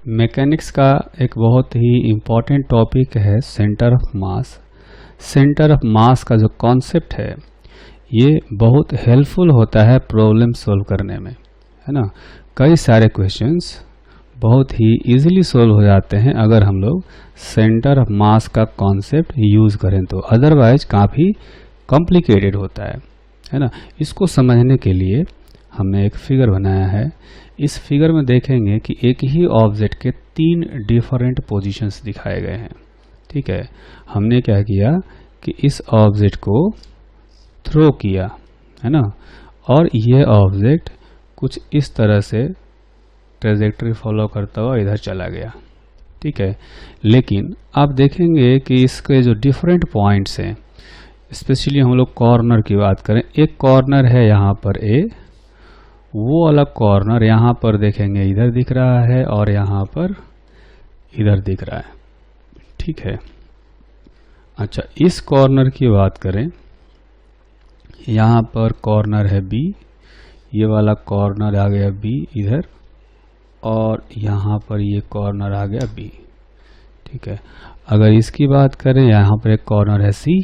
Mechanics का एक बहुत ही इम्पॉर्टेंट टॉपिक है centre of mass. Centre of mass का जो कॉन्सेप्ट है ये बहुत हेल्पफुल होता है प्रॉब्लम सॉल्व करने में, है ना। कई सारे क्वेश्चंस बहुत ही इजीली सॉल्व हो जाते हैं अगर हम लोग सेंटर ऑफ मास का कॉन्सेप्ट यूज़ करें तो, अदरवाइज काफ़ी कॉम्प्लिकेटेड होता है ना। इसको समझने के लिए हमने एक फिगर बनाया है। इस फिगर में देखेंगे कि एक ही ऑब्जेक्ट के 3 डिफरेंट पोजीशंस दिखाए गए हैं। ठीक है, हमने क्या किया कि इस ऑब्जेक्ट को थ्रो किया, है ना, और यह ऑब्जेक्ट कुछ इस तरह से ट्रेजेक्टरी फॉलो करता हुआ इधर चला गया। ठीक है, लेकिन आप देखेंगे कि इसके जो डिफरेंट पॉइंट्स हैं, स्पेशली हम लोग कॉर्नर की बात करें, एक कॉर्नर है यहाँ पर ए, वो अलग कॉर्नर यहाँ पर देखेंगे इधर दिख रहा है और यहाँ पर इधर दिख रहा है। ठीक है, अच्छा इस कॉर्नर की बात करें, यहाँ पर कॉर्नर है बी, ये वाला कॉर्नर आ गया बी इधर, और यहाँ पर ये कॉर्नर आ गया बी। ठीक है, अगर इसकी बात करें, यहाँ पर एक कॉर्नर है सी,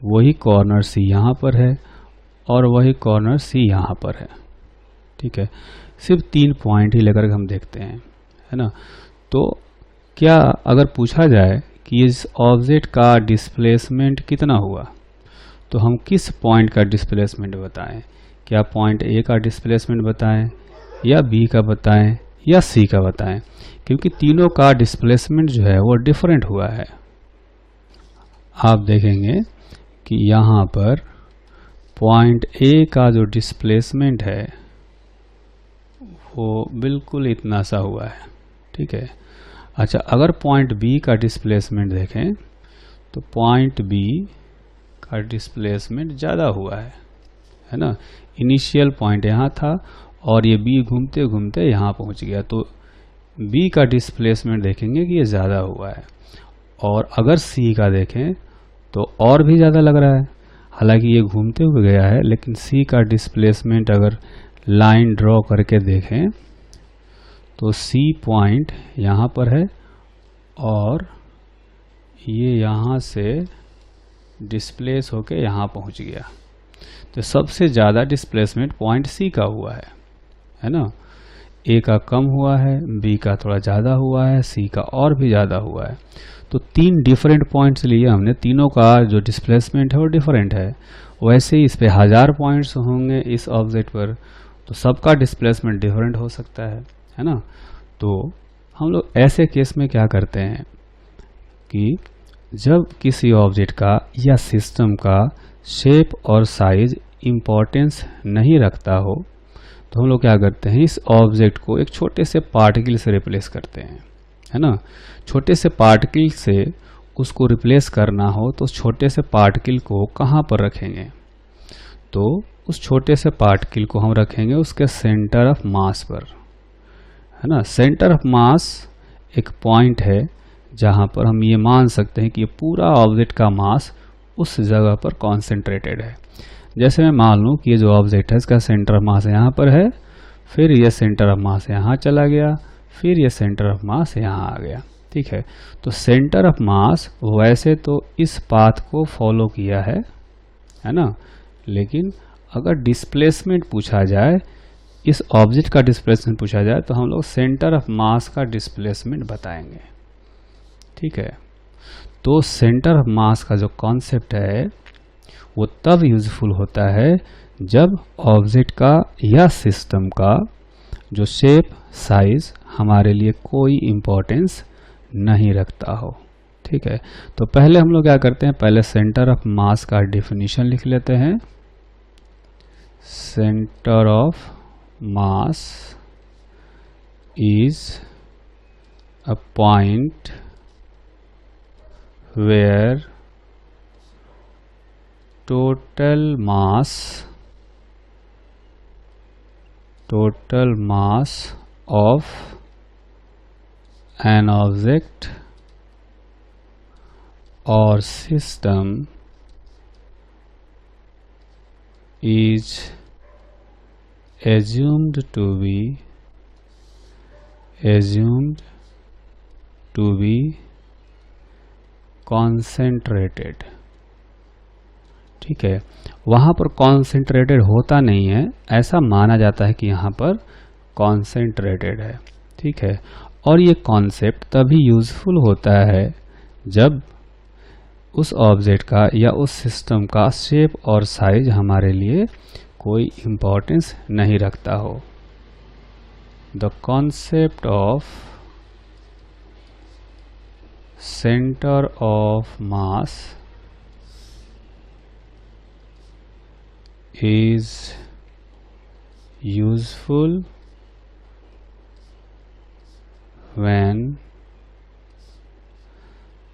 वही कॉर्नर सी यहाँ पर है और वही कॉर्नर सी यहाँ पर है। ठीक है, सिर्फ 3 पॉइंट ही लेकर हम देखते हैं, है ना। तो क्या अगर पूछा जाए कि इस ऑब्जेक्ट का डिस्प्लेसमेंट कितना हुआ, तो हम किस पॉइंट का डिस्प्लेसमेंट बताएं? क्या पॉइंट ए का डिस्प्लेसमेंट बताएं या बी का बताएं या सी का बताएं? क्योंकि तीनों का डिस्प्लेसमेंट जो है वो डिफरेंट हुआ है। आप देखेंगे कि यहाँ पर पॉइंट ए का जो डिस्प्लेसमेंट है वो बिल्कुल इतना सा हुआ है। ठीक है, अच्छा अगर पॉइंट बी का डिस्प्लेसमेंट देखें तो पॉइंट बी का डिस्प्लेसमेंट ज़्यादा हुआ है ना। इनिशियल पॉइंट यहाँ था और ये बी घूमते घूमते यहाँ पहुँच गया, तो बी का डिस्प्लेसमेंट देखेंगे कि ये ज़्यादा हुआ है। और अगर सी का देखें तो और भी ज़्यादा लग रहा है, हालांकि ये घूमते हुए गया है, लेकिन सी का डिस्प्लेसमेंट अगर लाइन ड्रॉ करके देखें तो सी पॉइंट यहाँ पर है और ये यहाँ से डिस्प्लेस होके यहाँ पहुँच गया। तो सबसे ज़्यादा डिस्प्लेसमेंट पॉइंट सी का हुआ है ना। ए का कम हुआ है, बी का थोड़ा ज़्यादा हुआ है, सी का और भी ज़्यादा हुआ है। तो 3 डिफरेंट पॉइंट्स लिए हमने, तीनों का जो डिस्प्लेसमेंट है वो डिफरेंट है। वैसे ही इस पे 1000 पॉइंट्स होंगे इस ऑब्जेक्ट पर, तो सबका डिस्प्लेसमेंट डिफरेंट हो सकता है ना। तो हम लोग ऐसे केस में क्या करते हैं कि जब किसी ऑब्जेक्ट का या सिस्टम का शेप और साइज इम्पोर्टेंस नहीं रखता हो, तो हम लोग क्या करते हैं, इस ऑब्जेक्ट को एक छोटे से पार्टिकल से रिप्लेस करते हैं, है ना। छोटे से पार्टिकल से उसको रिप्लेस करना हो तो छोटे से पार्टिकल को कहाँ पर रखेंगे? तो उस छोटे से पार्टिकल को हम रखेंगे उसके सेंटर ऑफ मास पर, है ना। सेंटर ऑफ मास एक पॉइंट है जहाँ पर हम ये मान सकते हैं कि ये पूरा ऑब्जेक्ट का मास उस जगह पर कॉन्सेंट्रेटेड है। जैसे मैं मान लूँ कि ये जो ऑब्जेक्ट है इसका सेंटर ऑफ मास यहाँ पर है, फिर ये सेंटर ऑफ मास यहाँ चला गया, फिर ये सेंटर ऑफ मास यहाँ आ गया। ठीक है, तो सेंटर ऑफ मास वैसे तो इस पाथ को फॉलो किया है ना, लेकिन अगर डिस्प्लेसमेंट पूछा जाए, इस ऑब्जेक्ट का डिस्प्लेसमेंट पूछा जाए, तो हम लोग सेंटर ऑफ मास का डिस्प्लेसमेंट बताएंगे। ठीक है, तो सेंटर ऑफ मास का जो कॉन्सेप्ट है वो तब यूजफुल होता है जब ऑब्जेक्ट का या सिस्टम का जो शेप साइज हमारे लिए कोई इम्पोर्टेंस नहीं रखता हो। ठीक है, तो पहले हम लोग क्या करते हैं, पहले सेंटर ऑफ मास का डेफिनेशन लिख लेते हैं। Centre of mass is a point where total mass of an object or system is assumed to be assumed to be concentrated। ठीक है, वहाँ पर concentrated होता नहीं है, ऐसा माना जाता है कि यहाँ पर concentrated है। ठीक है, और ये कॉन्सेप्ट तभी यूजफुल होता है जब उस ऑब्जेक्ट का या उस सिस्टम का शेप और साइज हमारे लिए कोई इम्पोर्टेंस नहीं रखता हो। The concept of centre of mass is useful when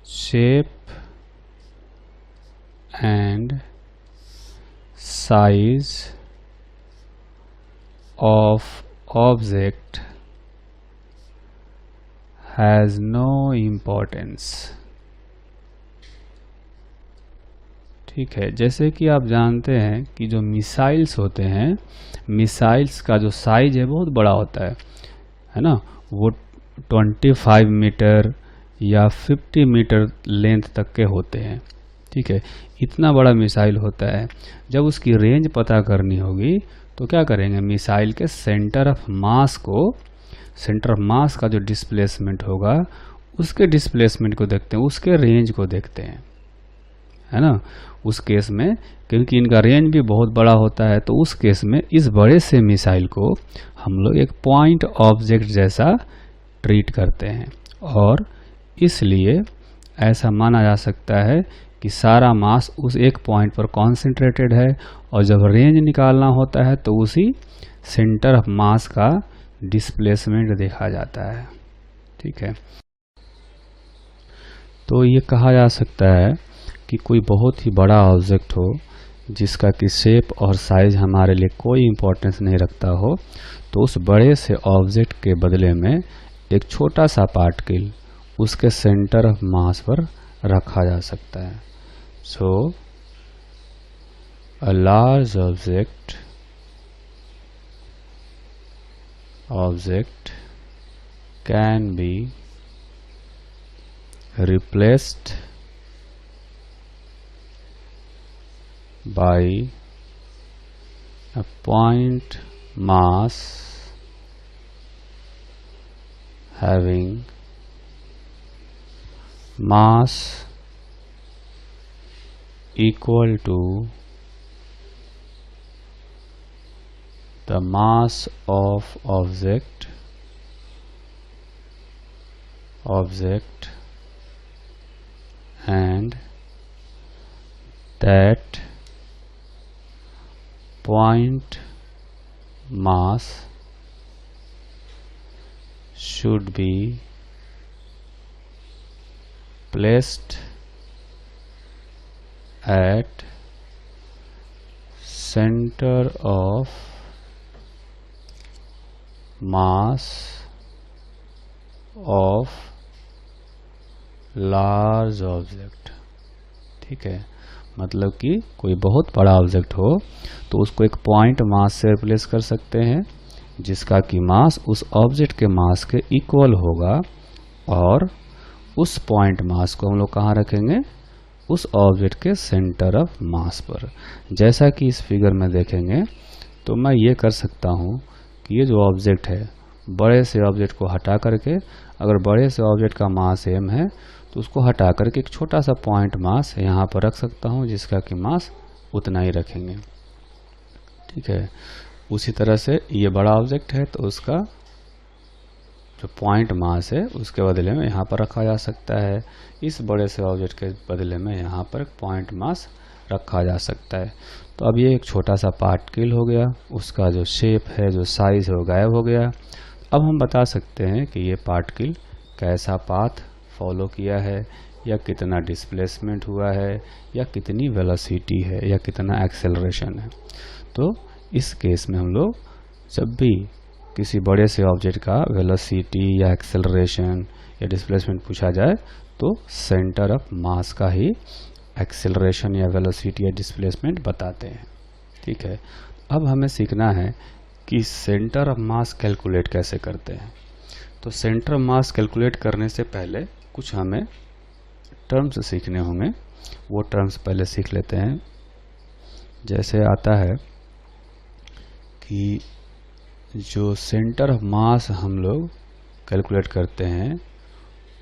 shape and size of object has no importance। ठीक है, जैसे कि आप जानते हैं कि जो मिसाइल्स होते हैं, मिसाइल्स का जो साइज है बहुत बड़ा होता है ना, वो 25 मीटर या 50 मीटर लेंथ तक के होते हैं। ठीक है, इतना बड़ा मिसाइल होता है। जब उसकी रेंज पता करनी होगी तो क्या करेंगे, मिसाइल के सेंटर ऑफ मास को, सेंटर ऑफ मास का जो डिस्प्लेसमेंट होगा उसके डिस्प्लेसमेंट को देखते हैं, उसके रेंज को देखते हैं, है ना। उस केस में क्योंकि इनका रेंज भी बहुत बड़ा होता है, तो उस केस में इस बड़े से मिसाइल को हम लोग एक पॉइंट ऑब्जेक्ट जैसा ट्रीट करते हैं, और इसलिए ऐसा माना जा सकता है कि सारा मास उस एक पॉइंट पर कॉन्सेंट्रेटेड है, और जब रेंज निकालना होता है तो उसी सेंटर ऑफ मास का डिस्प्लेसमेंट देखा जाता है। ठीक है, तो ये कहा जा सकता है कि कोई बहुत ही बड़ा ऑब्जेक्ट हो जिसका कि शेप और साइज हमारे लिए कोई इम्पोर्टेंस नहीं रखता हो, तो उस बड़े से ऑब्जेक्ट के बदले में एक छोटा सा पार्टिकल उसके सेंटर ऑफ मास पर रखा जा सकता है। So a large object can be replaced by a point mass having mass equal to the mass of object and that point mass should be placed at center of mass of large object. ठीक है, मतलब कि कोई बहुत बड़ा object हो तो उसको एक पॉइंट मास से रिप्लेस कर सकते हैं जिसका कि मास उस ऑब्जेक्ट के मास के इक्वल होगा, और उस पॉइंट मास को हम लोग कहाँ रखेंगे, उस ऑब्जेक्ट के सेंटर ऑफ मास पर। जैसा कि इस फिगर में देखेंगे तो मैं ये कर सकता हूँ कि ये जो ऑब्जेक्ट है, बड़े से ऑब्जेक्ट को हटा करके, अगर बड़े से ऑब्जेक्ट का मास m है तो उसको हटा करके एक छोटा सा पॉइंट मास यहाँ पर रख सकता हूँ जिसका कि मास उतना ही रखेंगे। ठीक है, उसी तरह से ये बड़ा ऑब्जेक्ट है तो उसका जो पॉइंट मास है उसके बदले में यहाँ पर रखा जा सकता है, इस बड़े से ऑब्जेक्ट के बदले में यहाँ पर पॉइंट मास रखा जा सकता है। तो अब ये एक छोटा सा पार्टिकल हो गया, उसका जो शेप है, जो साइज है वो गायब हो गया। अब हम बता सकते हैं कि ये पार्टिकल कैसा पाथ फॉलो किया है, या कितना डिस्प्लेसमेंट हुआ है, या कितनी वेलोसिटी है, या कितना एक्सेलरेशन है। तो इस केस में हम लोग जब भी किसी बड़े से ऑब्जेक्ट का वेलोसिटी या एक्सेलरेशन या डिस्प्लेसमेंट पूछा जाए तो सेंटर ऑफ मास का ही एक्सेलरेशन या वेलोसिटी या डिस्प्लेसमेंट बताते हैं। ठीक है, अब हमें सीखना है कि सेंटर ऑफ मास कैलकुलेट कैसे करते हैं। तो सेंटर मास कैलकुलेट करने से पहले कुछ हमें टर्म्स सीखने होंगे, वो टर्म्स पहले सीख लेते हैं। जैसे आता है कि जो सेंटर ऑफ मास हम लोग कैलकुलेट करते हैं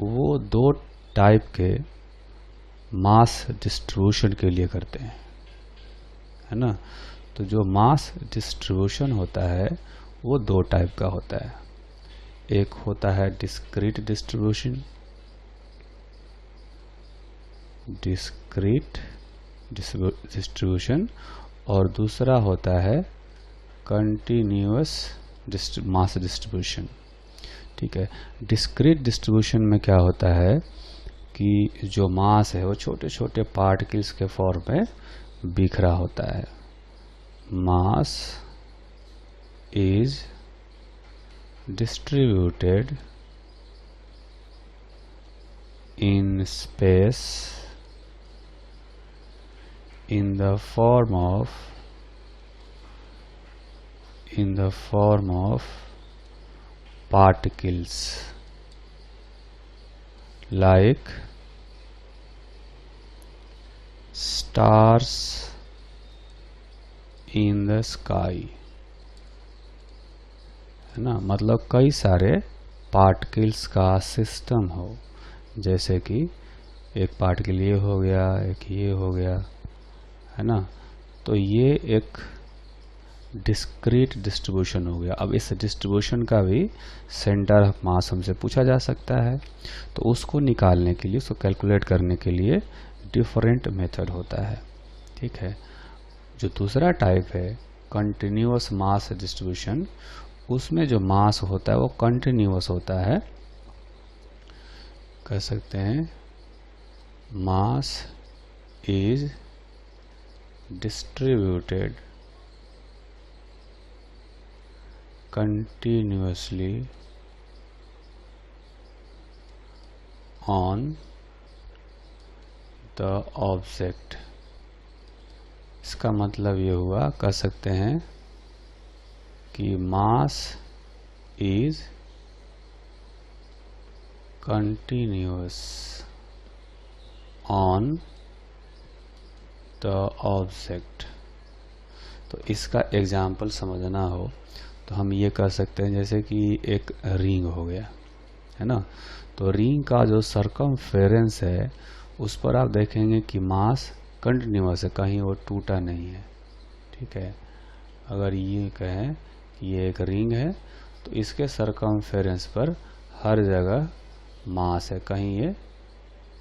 वो दो टाइप के मास डिस्ट्रीब्यूशन के लिए करते हैं, है ना। तो जो मास डिस्ट्रीब्यूशन होता है वो दो टाइप का होता है। एक होता है डिस्क्रीट डिस्ट्रीब्यूशन, और दूसरा होता है कंटिन्यूअस मास डिस्ट्रीब्यूशन। ठीक है, डिस्क्रीट डिस्ट्रीब्यूशन में क्या होता है कि जो मास है वो छोटे छोटे पार्टिकल्स के फॉर्म में बिखरा होता है। Mass is distributed in space in the form of particles like stars in the sky, है ना। मतलब कई सारे पार्टिकल्स का सिस्टम हो, जैसे कि एक पार्टिकल ये हो गया, एक ये हो गया, है ना। तो ये एक डिस्क्रीट डिस्ट्रीब्यूशन हो गया। अब इस डिस्ट्रीब्यूशन का भी सेंटर ऑफ मास हमसे पूछा जा सकता है, तो उसको निकालने के लिए, उसको कैलकुलेट करने के लिए डिफरेंट मेथड होता है। ठीक है, जो दूसरा टाइप है कंटिन्यूअस मास डिस्ट्रीब्यूशन, उसमें जो मास होता है वो कंटिन्यूअस होता है। कह सकते हैं mass is distributed continuously on the object। इसका मतलब ये हुआ, कह सकते हैं कि mass is continuous on the object. तो इसका एग्जाम्पल समझना हो तो हम ये कह सकते हैं, जैसे कि एक रिंग हो गया, है ना। तो रिंग का जो सरकमफेरेंस है उस पर आप देखेंगे कि मास कंटिन्यूअस है, कहीं वो टूटा नहीं है। ठीक है, अगर ये कहें कि ये एक रिंग है तो इसके सरकमफेरेंस पर हर जगह मास है, कहीं ये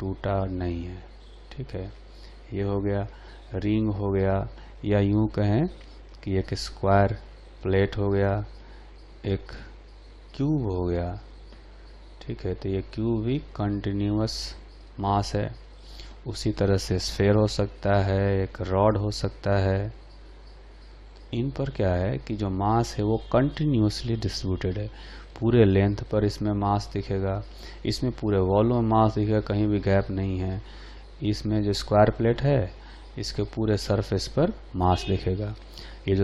टूटा नहीं है। ठीक है, ये हो गया रिंग हो गया, या यूं कहें कि एक स्क्वायर प्लेट हो गया, एक क्यूब हो गया। ठीक है, तो ये क्यूब भी कंटिन्यूअस मास है। उसी तरह से स्फेयर हो सकता है, एक रॉड हो सकता है। इन पर क्या है कि जो मास है वो कंटिन्यूअसली डिस्ट्रीब्यूटेड है, पूरे लेंथ पर इसमें मास दिखेगा, इसमें पूरे वॉल में मास दिखेगा, कहीं भी गैप नहीं है। इसमें जो स्क्वायर प्लेट है इसके पूरे सरफेस पर मास दिखेगा। ये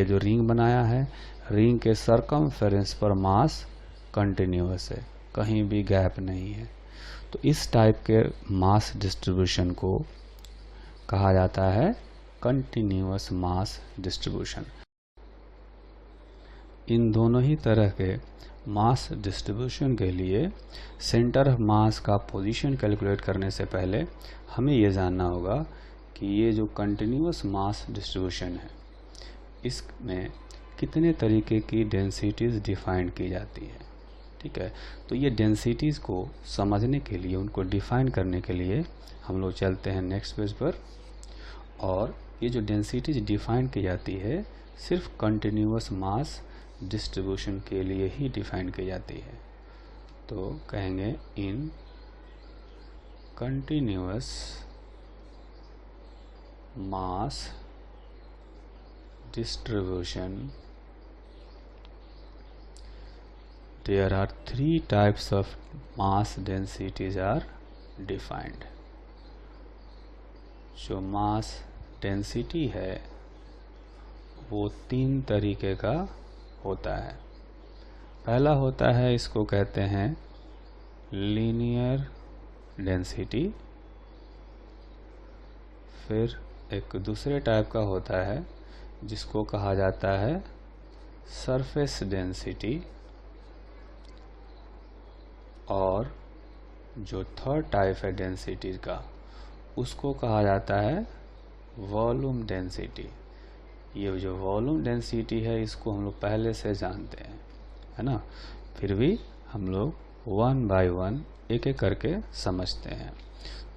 जो रिंग बनाया है, रिंग के सरकमफेरेंस पर मास कंटिन्यूअस है, कहीं भी गैप नहीं है। तो इस टाइप के मास डिस्ट्रीब्यूशन को कहा जाता है कंटिन्यूअस मास डिस्ट्रीब्यूशन। इन दोनों ही तरह के मास डिस्ट्रीब्यूशन के लिए सेंटर ऑफ मास का पोजीशन कैलकुलेट करने से पहले हमें यह जानना होगा कि ये जो कंटिन्यूअस मास डिस्ट्रीब्यूशन है इसमें कितने तरीके की डेंसिटीज़ डिफाइन की जाती है। ठीक है, तो ये डेंसिटीज़ को समझने के लिए, उनको डिफाइन करने के लिए हम लोग चलते हैं नेक्स्ट पेज पर। और ये जो डेंसिटीज डिफाइन की जाती है सिर्फ कंटिन्यूअस मास डिस्ट्रीब्यूशन के लिए ही डिफाइन की जाती है। तो कहेंगे इन continuous mass distribution there are three types of mass densities are defined। जो मास डेंसिटी है वो तीन तरीके का होता है। पहला होता है, इसको कहते हैं लीनियर डेंसिटी। फिर एक दूसरे टाइप का होता है जिसको कहा जाता है सरफेस डेंसिटी। और जो थर्ड टाइप है डेंसिटी का, उसको कहा जाता है वॉल्यूम डेंसिटी। ये जो वॉल्यूम डेंसिटी है, इसको हम लोग पहले से जानते हैं, है ना। फिर भी हम लोग वन बाय वन एक एक करके समझते हैं।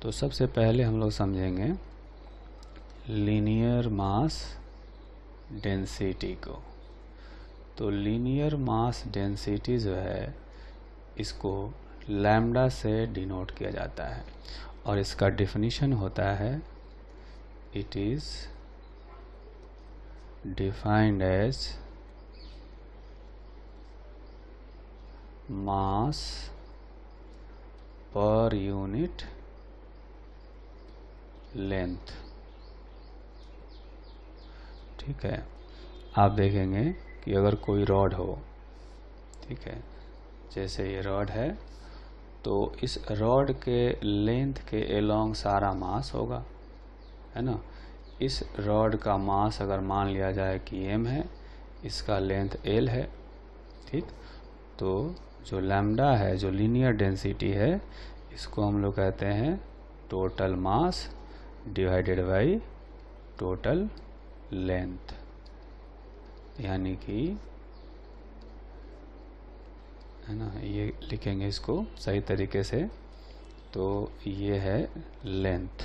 तो सबसे पहले हम लोग समझेंगे लीनियर मास डेंसिटी को। तो लीनियर मास डेंसिटी जो है, इसको लैम्डा से डिनोट किया जाता है और इसका डेफिनेशन होता है, it is defined as mass per unit length. ठीक है। आप देखेंगे कि अगर कोई रॉड हो, ठीक है, जैसे ये रॉड है, तो इस रॉड के लेंथ के एलोंग सारा मास होगा, है ना। इस रॉड का मास अगर मान लिया जाए कि m है, इसका लेंथ l है, ठीक। तो जो लैम्डा है, जो लीनियर डेंसिटी है, इसको हम लोग कहते हैं total mass divided by total length, यानी कि, है ना, ये लिखेंगे इसको सही तरीके से। तो ये है लेंथ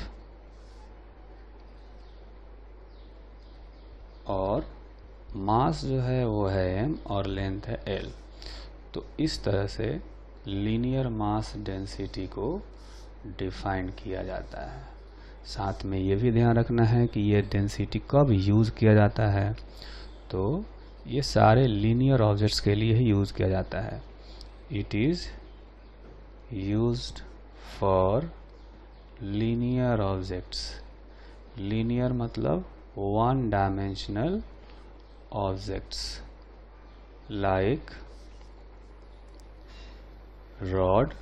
और मास जो है वो है m और लेंथ है l। तो इस तरह से लीनियर मास डेंसिटी को डिफाइन किया जाता है। साथ में ये भी ध्यान रखना है कि ये डेंसिटी कब यूज़ किया जाता है। तो ये सारे लीनियर ऑब्जेक्ट्स के लिए ही यूज़ किया जाता है। It is used for linear objects। linear मतलब one dimensional objects like rod,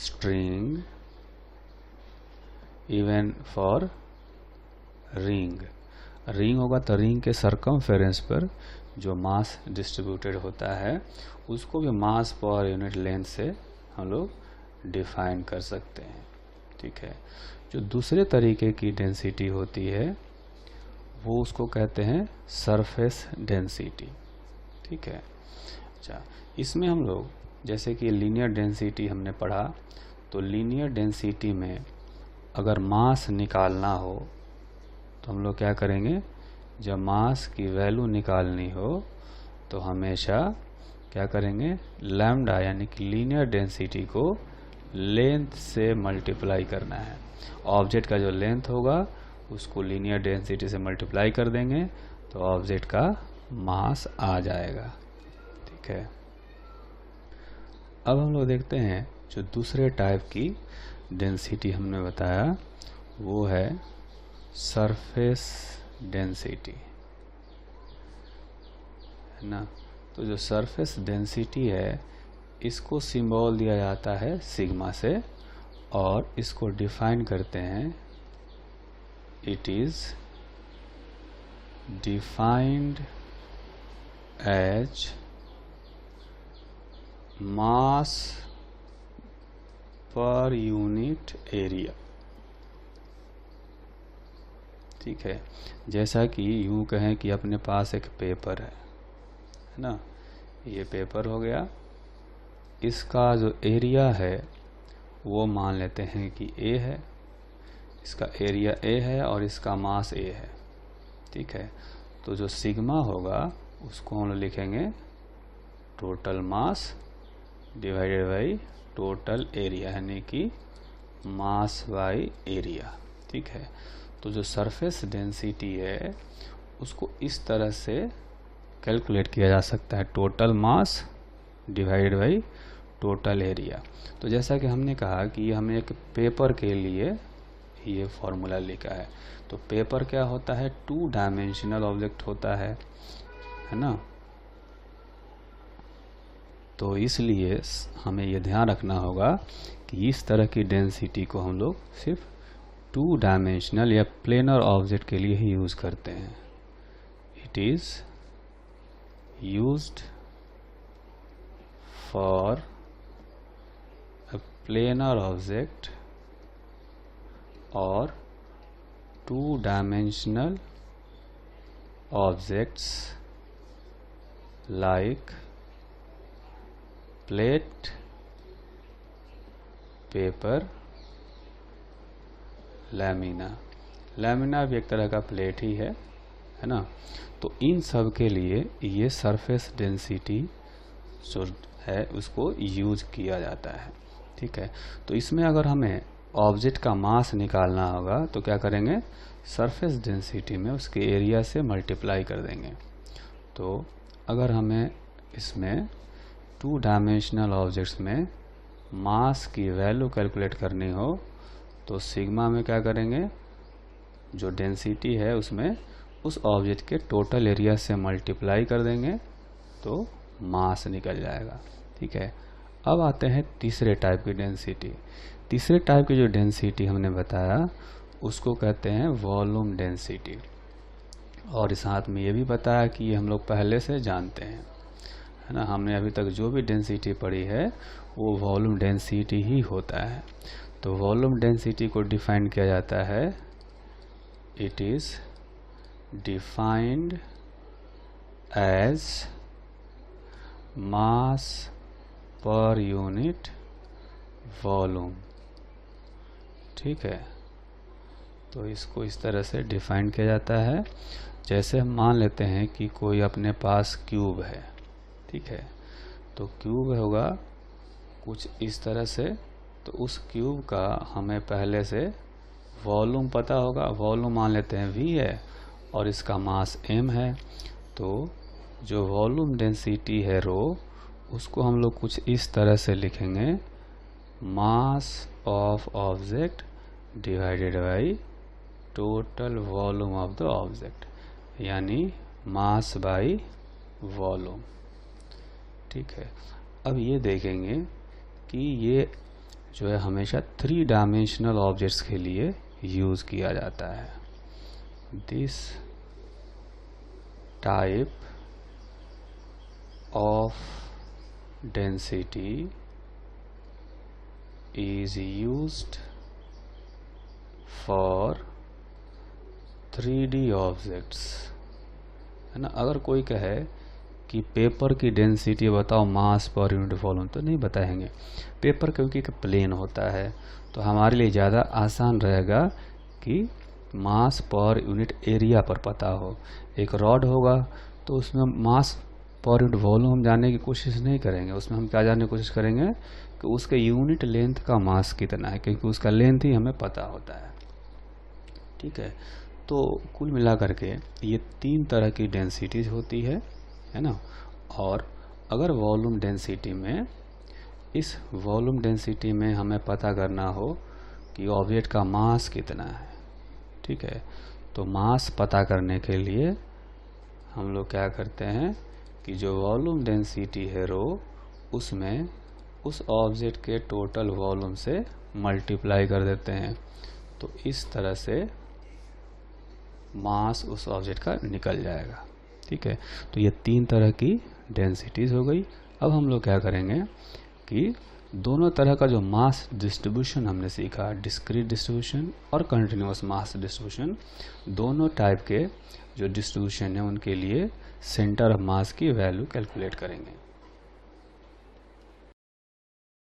string, even for ring। Ring होगा तो रिंग के सरकमफेरेंस पर जो मास डिस्ट्रीब्यूटेड होता है, उसको भी मास पर यूनिट लेंथ से हम लोग डिफाइन कर सकते हैं। ठीक है। जो दूसरे तरीके की डेंसिटी होती है, वो उसको कहते हैं सरफेस डेंसिटी। ठीक है। अच्छा, इसमें हम लोग जैसे कि लीनियर डेंसिटी हमने पढ़ा, तो लीनियर डेंसिटी में अगर मास निकालना हो तो हम लोग क्या करेंगे, जब मास की वैल्यू निकालनी हो तो हमेशा क्या करेंगे, लैम्डा यानी कि लीनियर डेंसिटी को लेंथ से मल्टीप्लाई करना है। ऑब्जेक्ट का जो लेंथ होगा उसको लीनियर डेंसिटी से मल्टीप्लाई कर देंगे तो ऑब्जेक्ट का मास आ जाएगा। ठीक है। अब हम लोग देखते हैं जो दूसरे टाइप की डेंसिटी हमने बताया, वो है सरफेस डेंसिटी, है ना। तो जो सरफेस डेंसिटी है, इसको सिंबल दिया जाता है सिग्मा से और इसको डिफाइन करते हैं, it is defined as mass per unit area. ठीक है। जैसा कि यूँ कहें कि अपने पास एक पेपर है ना, ये पेपर हो गया, इसका जो एरिया है वो मान लेते हैं कि A है, इसका एरिया A है और इसका मास A है। ठीक है। तो जो सिग्मा होगा उसको हम लिखेंगे total mass divided by total area, यानी कि मास बाई एरिया। ठीक है। तो जो सरफेस डेंसिटी है उसको इस तरह से कैलकुलेट किया जा सकता है, total mass divided by total area. तो जैसा कि हमने कहा कि ये हमने एक पेपर के लिए ये फॉर्मूला लिखा है। तो पेपर क्या होता है, 2 डायमेंशनल ऑब्जेक्ट होता है ना। तो इसलिए हमें ये ध्यान रखना होगा कि इस तरह की डेंसिटी को हम लोग सिर्फ 2 डायमेंशनल या प्लेनर ऑब्जेक्ट के लिए ही यूज़ करते हैं. It is used for a planar object और 2 dimensional objects like plate, paper, lamina. Lamina भी एक तरह का प्लेट ही है ना. तो इन सब के लिए ये सरफेस डेंसिटी जो है उसको यूज किया जाता है. ठीक है. तो इसमें अगर हमें ऑब्जेक्ट का मास निकालना होगा तो क्या करेंगे, सरफेस डेंसिटी में उसके एरिया से मल्टीप्लाई कर देंगे. तो अगर हमें इसमें 2 डायमेंशनल ऑब्जेक्ट्स में मास की वैल्यू कैलकुलेट करनी हो तो सिग्मा में क्या करेंगे, जो डेंसिटी है उसमें उस ऑब्जेक्ट के टोटल एरिया से मल्टीप्लाई कर देंगे तो मास निकल जाएगा. ठीक है. अब आते हैं तीसरे टाइप की डेंसिटी. तीसरे टाइप की जो डेंसिटी हमने बताया उसको कहते हैं वॉल्यूम डेंसिटी. और इस हाथ में ये भी बताया कि ये हम लोग पहले से जानते हैं, है ना. हमने अभी तक जो भी डेंसिटी पढ़ी है वो वॉल्यूम डेंसिटी ही होता है. तो वॉल्यूम डेंसिटी को डिफाइन किया जाता है, it is defined as mass per unit volume. ठीक है. तो इसको इस तरह से डिफाइन किया जाता है. जैसे हम मान लेते हैं कि कोई अपने पास क्यूब है. ठीक है. तो क्यूब होगा कुछ इस तरह से. तो उस क्यूब का हमें पहले से वॉल्यूम पता होगा. वॉल्यूम मान लेते हैं V है और इसका मास m है. तो जो वॉल्यूम डेंसिटी है रो उसको हम लोग कुछ इस तरह से लिखेंगे, mass of object divided by total volume of the object, यानी मास बाई वॉल्यूम. ठीक है. अब ये देखेंगे कि ये जो है हमेशा 3 डायमेंशनल ऑब्जेक्ट्स के लिए यूज़ किया जाता है. This type of density is used for 3D objects, है ना. अगर कोई कहे कि पेपर की डेंसिटी बताओ मास पर यूनिट वॉल्यूम, तो नहीं बताएंगे. पेपर क्योंकि एक प्लेन होता है तो हमारे लिए ज़्यादा आसान रहेगा कि मास पर यूनिट एरिया पर पता हो. एक रॉड होगा तो उसमें मास पर यूनिट वॉल्यूम हम जानने की कोशिश नहीं करेंगे. उसमें हम क्या जानने की कोशिश करेंगे कि उसके यूनिट लेंथ का मास कितना है, क्योंकि उसका लेंथ ही हमें पता होता है. ठीक है. तो कुल मिलाकर के ये 3 तरह की डेंसिटीज होती है ना. और अगर वॉल्यूम डेंसिटी में, इस वॉल्यूम डेंसिटी में हमें पता करना हो कि ऑब्जेक्ट का मास कितना है. ठीक है. तो मास पता करने के लिए हम लोग क्या करते हैं कि जो वॉल्यूम डेंसिटी है रो उसमें उस ऑब्जेक्ट के टोटल वॉल्यूम से मल्टीप्लाई कर देते हैं. तो इस तरह से मास उस ऑब्जेक्ट का निकल जाएगा. ठीक है. तो ये 3 तरह की डेंसिटीज हो गई. अब हम लोग क्या करेंगे कि दोनों तरह का जो मास डिस्ट्रीब्यूशन हमने सीखा, डिस्क्रीट डिस्ट्रीब्यूशन और कंटिन्यूअस मास डिस्ट्रीब्यूशन, दोनों टाइप के जो डिस्ट्रीब्यूशन है उनके लिए सेंटर ऑफ मास की वैल्यू कैलकुलेट करेंगे.